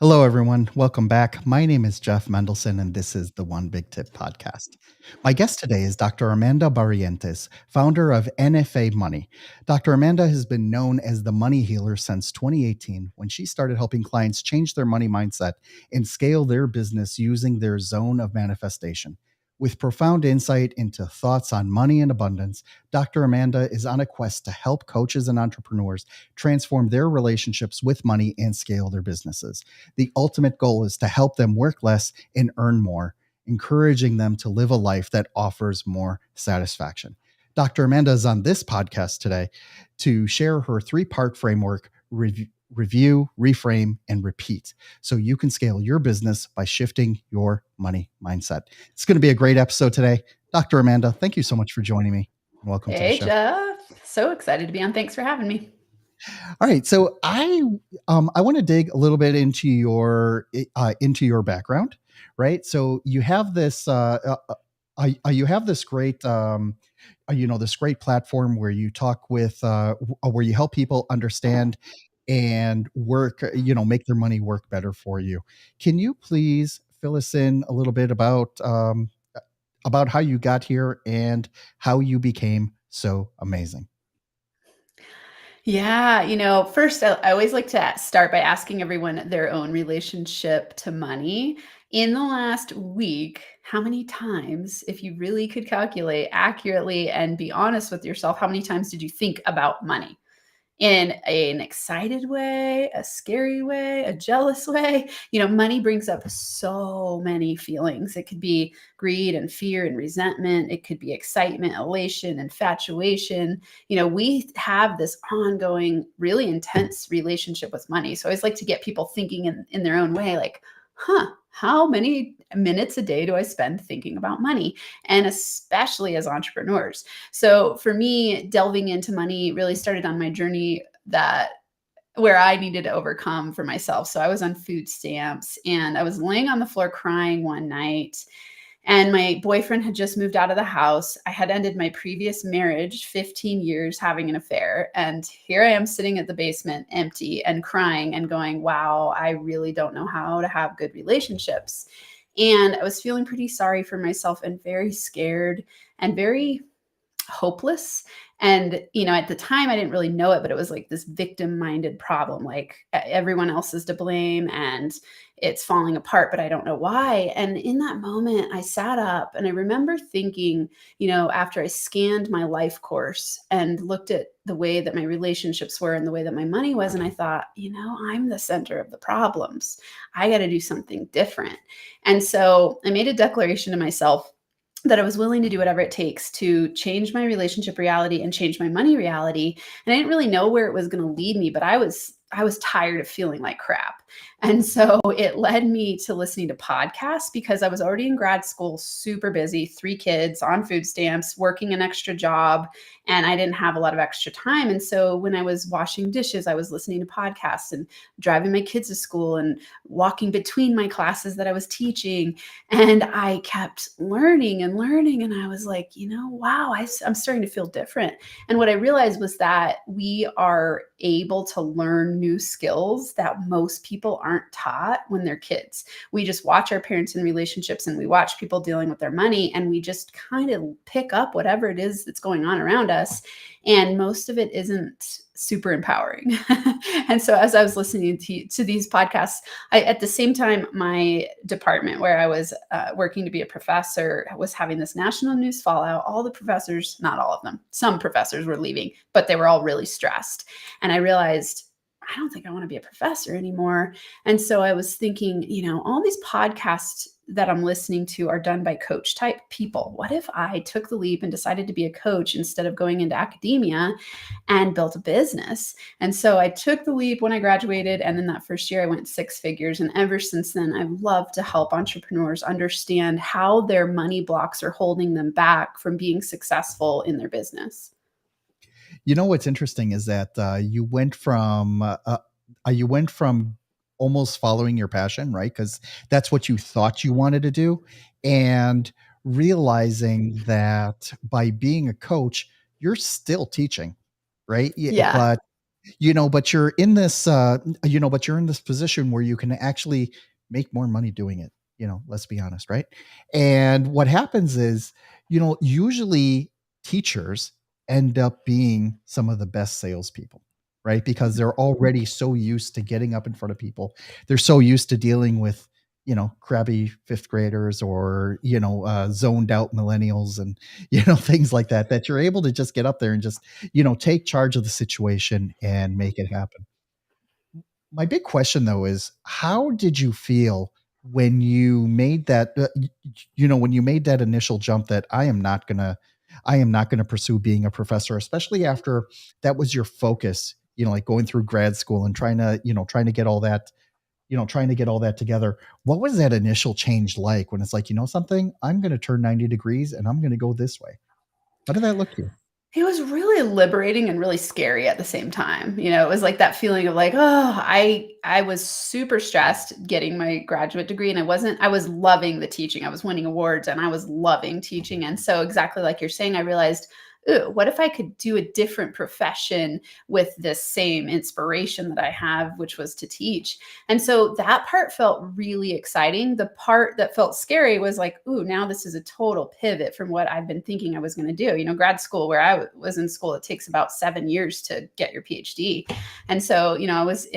Hello, everyone. Welcome back. My name is Jeff Mendelson, and this is the One Big Tip podcast. My guest today is Dr. Amanda Barrientez, founder of NFA Money. Dr. Amanda has been known as the money healer since 2018 when she started helping clients change their money mindset and scale their business using their zone of manifestation. With profound insight into thoughts on money and abundance, Dr. Amanda is on a quest to help coaches and entrepreneurs transform their relationships with money and scale their businesses. The ultimate goal is to help them work less and earn more, encouraging them to live a life that offers more satisfaction. Dr. Amanda is on this podcast today to share her three-part framework: review, reframe, and repeat, so you can scale your business by shifting your money mindset. It's going to be a great episode today. Dr. Amanda, thank you so much for joining me. Welcome to the Hey, show. Jeff. So excited to be on. Thanks for having me. All right, so I want to dig a little bit into your background, right? So you have this great this great platform where you talk with where you help people understand and work, make their money work better for you. Can you please fill us in a little bit about how you got here and how you became so amazing? Yeah, first, I always like to start by asking everyone their own relationship to money. In the last week, how many times, if you really could calculate accurately and be honest with yourself, how many times did you think about money? In an excited way, a scary way, a jealous way. Money brings up so many feelings. It could be greed and fear and resentment. It could be excitement, elation, infatuation. We have this ongoing, really intense relationship with money. So I always like to get people thinking in their own way, like, how many minutes a day do I spend thinking about money? And especially as entrepreneurs. So for me, delving into money really started on my journey that where I needed to overcome for myself. So I was on food stamps and I was laying on the floor crying one night, and my boyfriend had just moved out of the house. I had ended my previous marriage, 15 years having an affair. And here I am sitting at the basement empty and crying and going, wow, I really don't know how to have good relationships. And I was feeling pretty sorry for myself and very scared and very hopeless. And, at the time I didn't really know it, but it was like this victim minded problem. Like everyone else is to blame and it's falling apart, but I don't know why. And in that moment, I sat up and I remember thinking, after I scanned my life course and looked at the way that my relationships were and the way that my money was, and I thought, I'm the center of the problems. I got to do something different. And so I made a declaration to myself that I was willing to do whatever it takes to change my relationship reality and change my money reality. And I didn't really know where it was going to lead me, but I was tired of feeling like crap. And so it led me to listening to podcasts because I was already in grad school, super busy, 3 kids on food stamps, working an extra job, and I didn't have a lot of extra time. And so when I was washing dishes, I was listening to podcasts and driving my kids to school and walking between my classes that I was teaching. And I kept learning and learning. And I was like, wow, I'm starting to feel different. And what I realized was that we are able to learn new skills that most people aren't taught when they're kids. We just watch our parents in relationships and we watch people dealing with their money, and we just kind of pick up whatever it is that's going on around us. And most of it isn't super empowering. And so as I was listening to these podcasts, at the same time, my department where I was working to be a professor was having this national news fallout. All the professors, not all of them, some professors were leaving, but they were all really stressed. And I realized, I don't think I want to be a professor anymore. And so I was thinking, all these podcasts that I'm listening to are done by coach type people. What if I took the leap and decided to be a coach instead of going into academia and built a business? And so I took the leap when I graduated. And then that first year I went 6 figures. And ever since then, I've loved to help entrepreneurs understand how their money blocks are holding them back from being successful in their business. What's interesting is that you went from almost following your passion, right? Because that's what you thought you wanted to do, and realizing that by being a coach, you're still teaching, right? Yeah. But but you're in this, but you're in this position where you can actually make more money doing it. Let's be honest, right? And what happens is, usually teachers end up being some of the best salespeople, right? Because they're already so used to getting up in front of people. They're so used to dealing with, crabby fifth graders or, zoned out millennials and, things like that, that you're able to just get up there and just, take charge of the situation and make it happen. My big question though is how did you feel when you made that when you made that initial jump that I am not going to pursue being a professor, especially after that was your focus, like going through grad school and trying to get all that, trying to get all that together. What was that initial change like when it's like, something, I'm going to turn 90 degrees and I'm going to go this way? How did that look to you? It was really liberating and really scary at the same time. It was like that feeling of like, oh, I was super stressed getting my graduate degree and I was loving the teaching. I was winning awards and I was loving teaching. And so exactly like you're saying, I realized, ooh, what if I could do a different profession with this same inspiration that I have, which was to teach? And so that part felt really exciting. The part that felt scary was like, ooh, now this is a total pivot from what I've been thinking I was going to do. Grad school, where I was in school, it takes about 7 years to get your PhD. And so, I was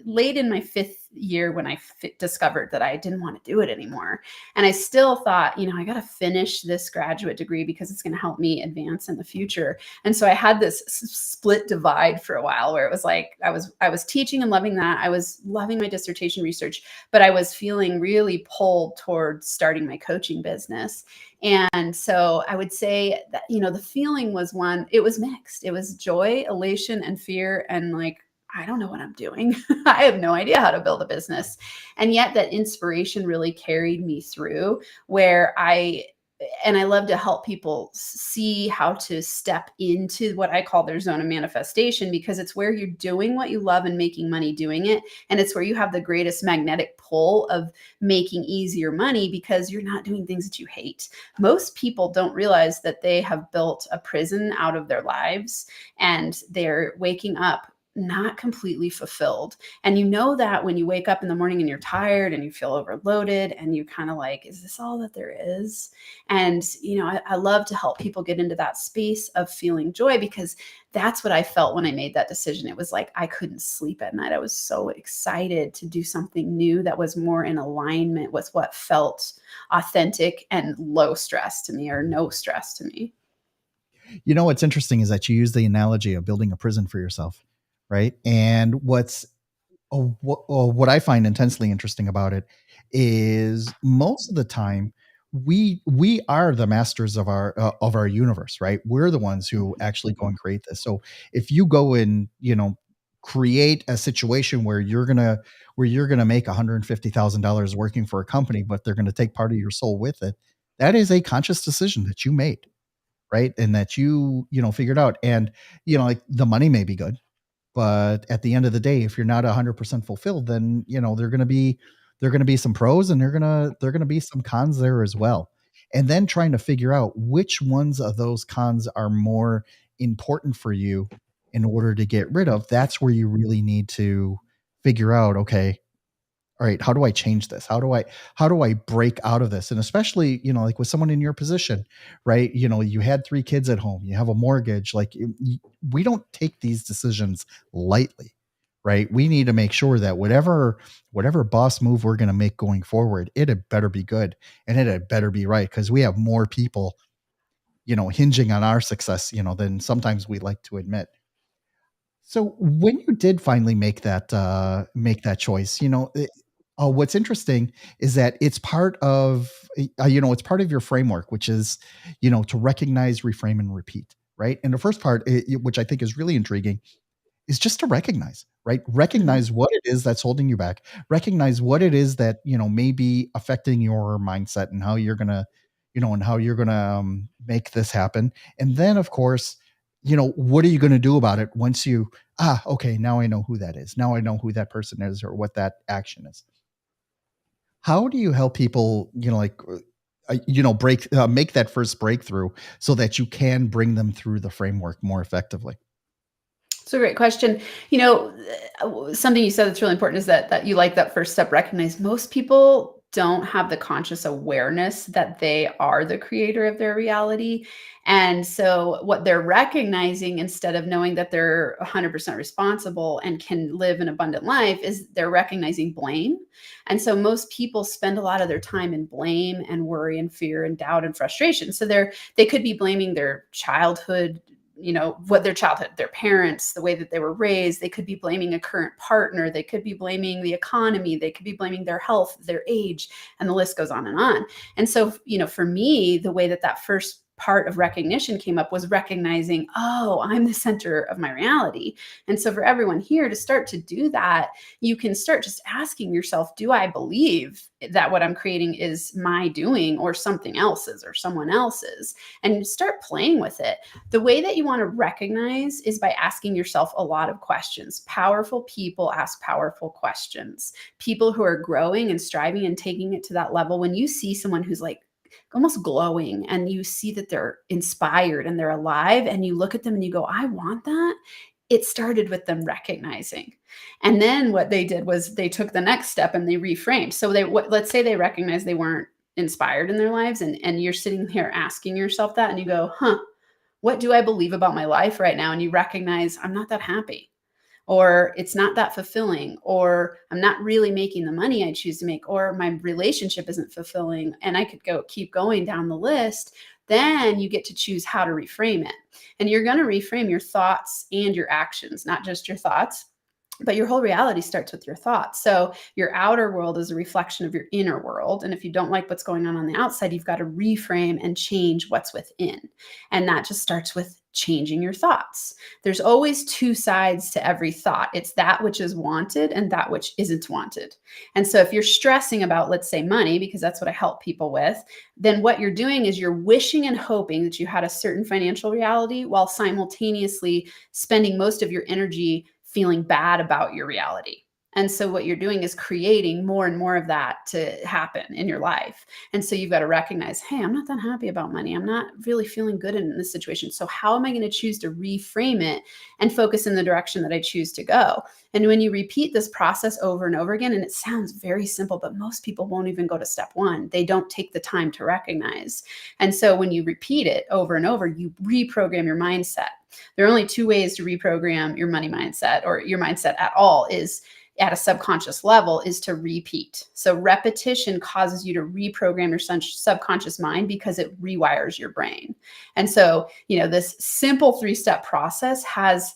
late in my fifth year when I discovered that I didn't want to do it anymore. And I still thought, I got to finish this graduate degree because it's going to help me advance in the future. And so I had this split divide for a while where it was like I was teaching and loving that. I was loving my dissertation research, but I was feeling really pulled towards starting my coaching business. And so I would say that, the feeling was it was mixed. It was joy, elation, and fear, and like, I don't know what I'm doing. I have no idea how to build a business. And yet that inspiration really carried me through where I love to help people see how to step into what I call their zone of manifestation, because it's where you're doing what you love and making money doing it. And it's where you have the greatest magnetic pull of making easier money because you're not doing things that you hate. Most people don't realize that they have built a prison out of their lives and they're waking up not completely fulfilled. And that when you wake up in the morning and you're tired and you feel overloaded and you kind of like, is this all that there is? And, I love to help people get into that space of feeling joy because that's what I felt when I made that decision. It was like I couldn't sleep at night. I was so excited to do something new that was more in alignment with what felt authentic and low stress to me or no stress to me. What's interesting is that you use the analogy of building a prison for yourself, right? And what I find intensely interesting about it is most of the time we are the masters of our universe, right? We're the ones who actually go and create this. So if you go and create a situation where you're gonna make $150,000 working for a company, but they're gonna take part of your soul with it, that is a conscious decision that you made, right? And that figured out. And like the money may be good, but at the end of the day, if you're not 100% fulfilled, then, there are going to be some pros and there are going to be some cons there as well. And then trying to figure out which ones of those cons are more important for you in order to get rid of. That's where you really need to figure out, okay, all right, how do I change this? How do I break out of this? And especially, like with someone in your position, right? You had 3 kids at home, you have a mortgage, like we don't take these decisions lightly, right? We need to make sure that whatever boss move we're going to make going forward, it had better be good and it had better be right because we have more people, hinging on our success, than sometimes we like to admit. So when you did finally make that choice, what's interesting is that it's part of your framework, which is, to recognize, reframe, and repeat, right? And the first part, which I think is really intriguing, is just to recognize, right? Mhm. Recognize what it is that's holding you back. Recognize what it is that, may be affecting your mindset and how you're going to, make this happen. And then of course, what are you going to do about it once okay, now I know who that is. Now I know who that person is or what that action is. How do you help people, make that first breakthrough so that you can bring them through the framework more effectively? It's a great question. You know, something you said that's really important is that you like that first step, recognize most people don't have the conscious awareness that they are the creator of their reality. And so what they're recognizing instead of knowing that they're 100% responsible and can live an abundant life is they're recognizing blame. And so most people spend a lot of their time in blame and worry and fear and doubt and frustration. So they could be blaming their childhood, what their childhood, their parents, the way that they were raised. They could be blaming a current partner. They could be blaming the economy. They could be blaming their health, their age, and the list goes on and on. And so, for me, the way that first part of recognition came up was recognizing, oh, I'm the center of my reality. And so for everyone here to start to do that, you can start just asking yourself, do I believe that what I'm creating is my doing or something else's or someone else's? And start playing with it. The way that you want to recognize is by asking yourself a lot of questions. Powerful people ask powerful questions. People who are growing and striving and taking it to that level, when you see someone who's like almost glowing and you see that they're inspired and they're alive and you look at them and you go, I want that. It started with them recognizing. And then what they did was they took the next step and they reframed. So let's say they recognized they weren't inspired in their lives, and you're sitting here asking yourself that and you go, what do I believe about my life right now? And you recognize I'm not that happy, or it's not that fulfilling, or I'm not really making the money I choose to make, or my relationship isn't fulfilling. And I could keep going down the list. Then you get to choose how to reframe it. And you're going to reframe your thoughts and your actions, not just your thoughts. But your whole reality starts with your thoughts. So your outer world is a reflection of your inner world. And if you don't like what's going on the outside, you've got to reframe and change what's within. And that just starts with changing your thoughts. There's always two sides to every thought. It's that which is wanted and that which isn't wanted. And so if you're stressing about, let's say, money, because that's what I help people with, then what you're doing is you're wishing and hoping that you had a certain financial reality while simultaneously spending most of your energy feeling bad about your reality. And so what you're doing is creating more and more of that to happen in your life. And so you've got to recognize, hey, I'm not that happy about money. I'm not really feeling good in this situation. So how am I going to choose to reframe it and focus in the direction that I choose to go? And when you repeat this process over and over again, and it sounds very simple, but most people won't even go to step one. They don't take the time to recognize. And so when you repeat it over and over, you reprogram your mindset. There are only two ways to reprogram your money mindset, or your mindset at all, is at a subconscious level, is to repeat. So repetition causes you to reprogram your subconscious mind because it rewires your brain. And so, this simple 3-step process has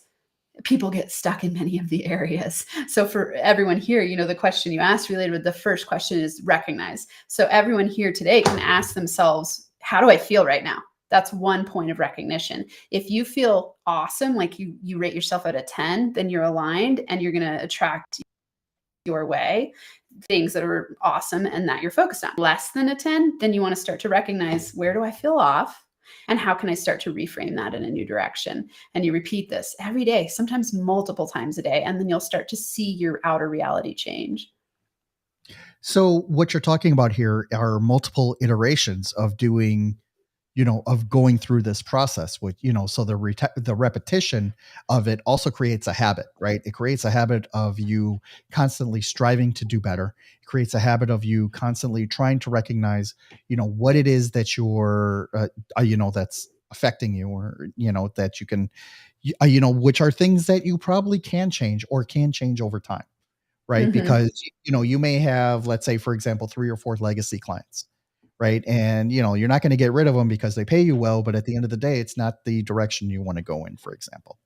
people get stuck in many of the areas. So for everyone here, the question you asked related with the first question is recognize. So everyone here today can ask themselves, how do I feel right now? That's one point of recognition. If you feel awesome, like you rate yourself out of 10, then you're aligned and you're going to attract your way things that are awesome and that you're focused on. Less than a 10, then you want to start to recognize, where do I feel off? And how can I start to reframe that in a new direction? And you repeat this every day, sometimes multiple times a day, and then you'll start to see your outer reality change. So what you're talking about here are multiple iterations of doing, of going through this process with, so the repetition of it also creates a habit, right? It creates a habit of you constantly striving to do better. It creates a habit of you constantly trying to recognize, what it is that you're, that's affecting you, or, that you can, which are things that you probably can change or can change over time, right? Mm-hmm. Because, you may have, let's say, for example, 3 or 4 legacy clients, right? And, you're not going to get rid of them because they pay you well, but at the end of the day, it's not the direction you want to go in, for example,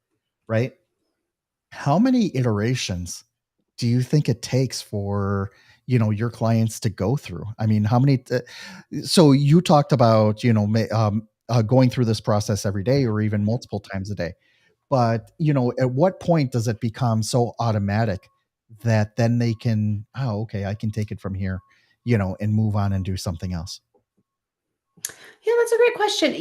right? How many iterations do you think it takes for, your clients to go through? I mean, how many, so you talked about, going through this process every day or even multiple times a day. But, at what point does it become so automatic that then they can, oh, okay, I can take it from here, and move on and do something else? Yeah, that's a great question.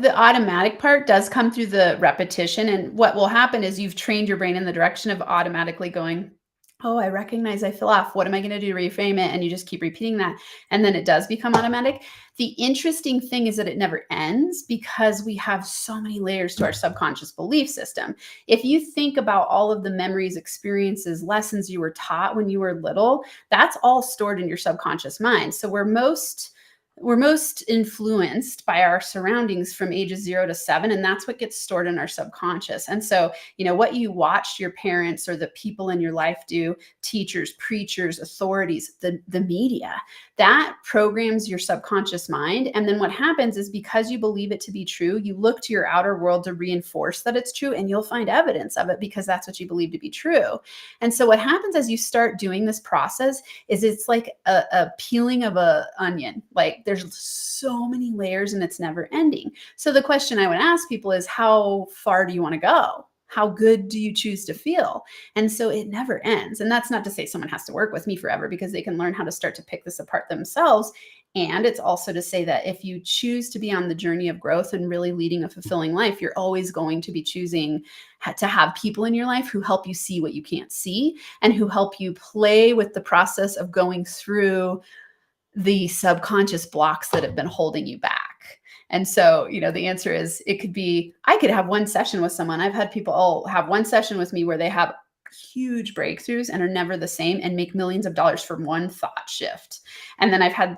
The automatic part does come through the repetition. And what will happen is you've trained your brain in the direction of automatically going, oh, I recognize I feel off. What am I going to do to reframe it? And you just keep repeating that. And then it does become automatic. The interesting thing is that it never ends because we have so many layers to our subconscious belief system. If you think about all of the memories, experiences, lessons you were taught when you were little, that's all stored in your subconscious mind. So we're most influenced by our surroundings from ages 0 to 7, and that's what gets stored in our subconscious. And so, what you watched your parents or the people in your life do, teachers, preachers, authorities, the media, that programs your subconscious mind. And then what happens is, because you believe it to be true, you look to your outer world to reinforce that it's true, and you'll find evidence of it because that's what you believe to be true. And so what happens as you start doing this process is it's like a peeling of a onion. Like, there's so many layers and it's never ending. So the question I would ask people is, how far do you want to go? How good do you choose to feel? And so it never ends. And that's not to say someone has to work with me forever, because they can learn how to start to pick this apart themselves. And it's also to say that if you choose to be on the journey of growth and really leading a fulfilling life, you're always going to be choosing to have people in your life who help you see what you can't see, and who help you play with the process of going through the subconscious blocks that have been holding you back. And so, the answer is, it could be, I could have one session with someone. I've had people all have one session with me where they have huge breakthroughs and are never the same and make millions of dollars from one thought shift. And then I've had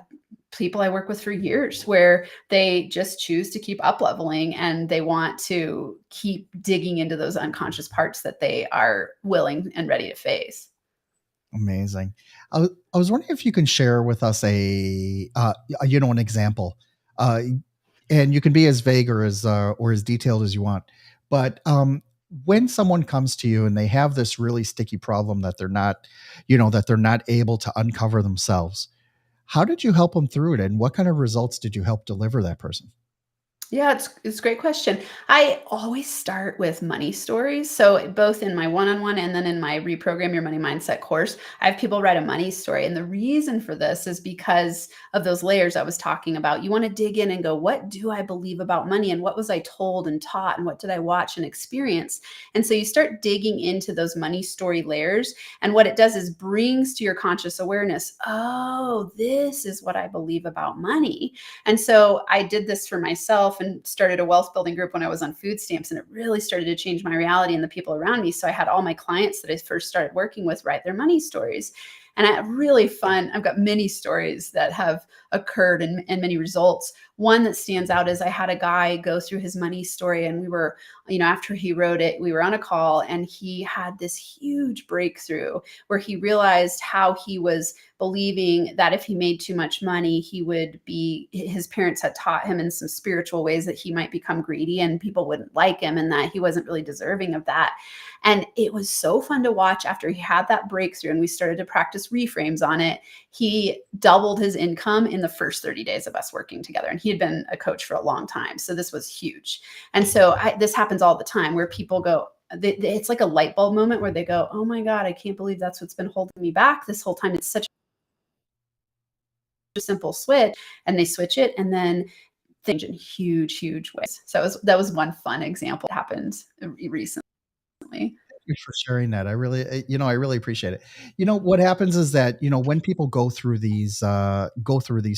people I work with for years where they just choose to keep up leveling, and they want to keep digging into those unconscious parts that they are willing and ready to face. Amazing. I was wondering if you can share with us an example, uh, and you can be as vague or as detailed as you want. But when someone comes to you and they have this really sticky problem that they're not able to uncover themselves, how did you help them through it, and what kind of results did you help deliver that person? Yeah, it's a great question. I always start with money stories. So both in my one-on-one and then in my Reprogram Your Money Mindset course, I have people write a money story. And the reason for this is because of those layers I was talking about. You want to dig in and go, what do I believe about money? And what was I told and taught? And what did I watch and experience? And so you start digging into those money story layers. And what it does is brings to your conscious awareness, oh, this is what I believe about money. And so I did this for myself and started a wealth building group when I was on food stamps. And it really started to change my reality and the people around me. So I had all my clients that I first started working with write their money stories. And I had really fun. I've got many stories that have occurred and many results. One that stands out is I had a guy go through his money story, and we were, after he wrote it, we were on a call, and he had this huge breakthrough where he realized how he was believing that if he made too much money, his parents had taught him in some spiritual ways that he might become greedy and people wouldn't like him, and that he wasn't really deserving of that. And it was so fun to watch after he had that breakthrough and we started to practice reframes on it. He doubled his income in the first 30 days of us working together. And he had been a coach for a long time. So this was huge. And so this happens all the time where people go, it's like a light bulb moment where they go, oh my God, I can't believe that's what's been holding me back this whole time. It's such a simple switch. And they switch it, and then things in huge, huge ways. So that was one fun example that happened recently. You for sharing that. I really appreciate it. What happens is that, when people go through these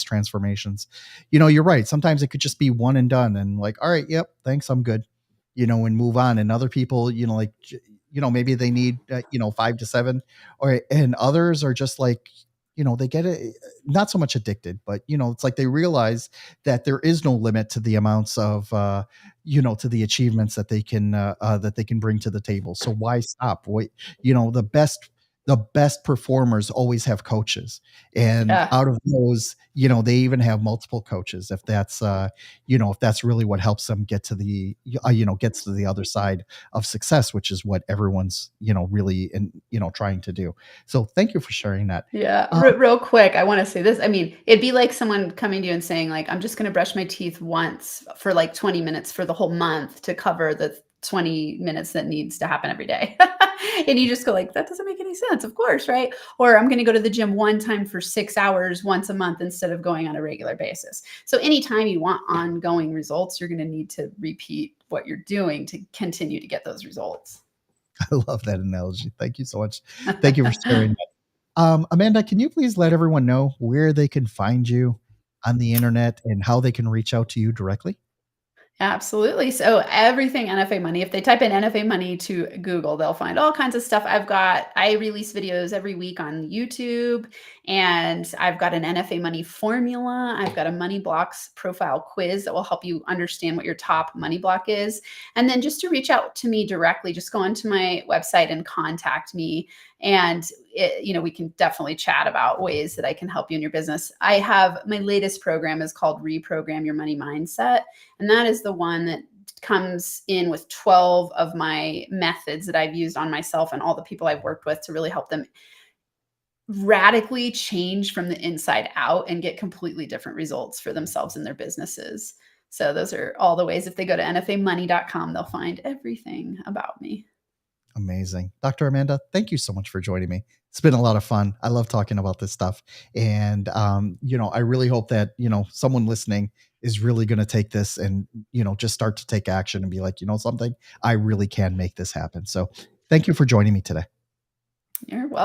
transformations, you're right. Sometimes it could just be one and done and like, all right, yep, thanks, I'm good, and move on. And other people, maybe they need, 5 to 7, and others are just like, they get it, not so much addicted, but, it's like they realize that there is no limit to the amounts of, to the achievements that they can bring to the table. So why stop? Wait, the best performers always have coaches, and Yeah. out of those, they even have multiple coaches if that's really what helps them gets to the other side of success, which is what everyone's really trying to do. So thank you for sharing that. Yeah, Um, real quick, I wanna say this. I mean, it'd be like someone coming to you and saying, like, "I'm just gonna brush my teeth once for, like, 20 minutes for the whole month to cover the 20 minutes that needs to happen every day." And you just go like, "That doesn't make any sense, of course, right?" Or, "I'm gonna go to the gym one time for 6 hours once a month instead of going on a regular basis." So anytime you want ongoing results, you're gonna need to repeat what you're doing to continue to get those results. I love that analogy. Thank you so much. Thank you for sharing that. Amanda, can you please let everyone know where they can find you on the internet and how they can reach out to you directly? Absolutely. So everything NFA Money, if they type in NFA Money to Google, they'll find all kinds of stuff. I release videos every week on YouTube, and I've got an NFA Money formula. I've got a money blocks profile quiz that will help you understand what your top money block is. And then just to reach out to me directly, just go onto my website and contact me. And we can definitely chat about ways that I can help you in your business. I have my latest program is called Reprogram Your Money Mindset. And that is the one that comes in with 12 of my methods that I've used on myself and all the people I've worked with to really help them radically change from the inside out and get completely different results for themselves and their businesses. So those are all the ways. If they go to nfamoney.com, they'll find everything about me. Amazing. Dr. Amanda, thank you so much for joining me. It's been a lot of fun. I love talking about this stuff. And, I really hope that, someone listening is really going to take this and, just start to take action and be like, something, I really can make this happen. So thank you for joining me today. You're welcome.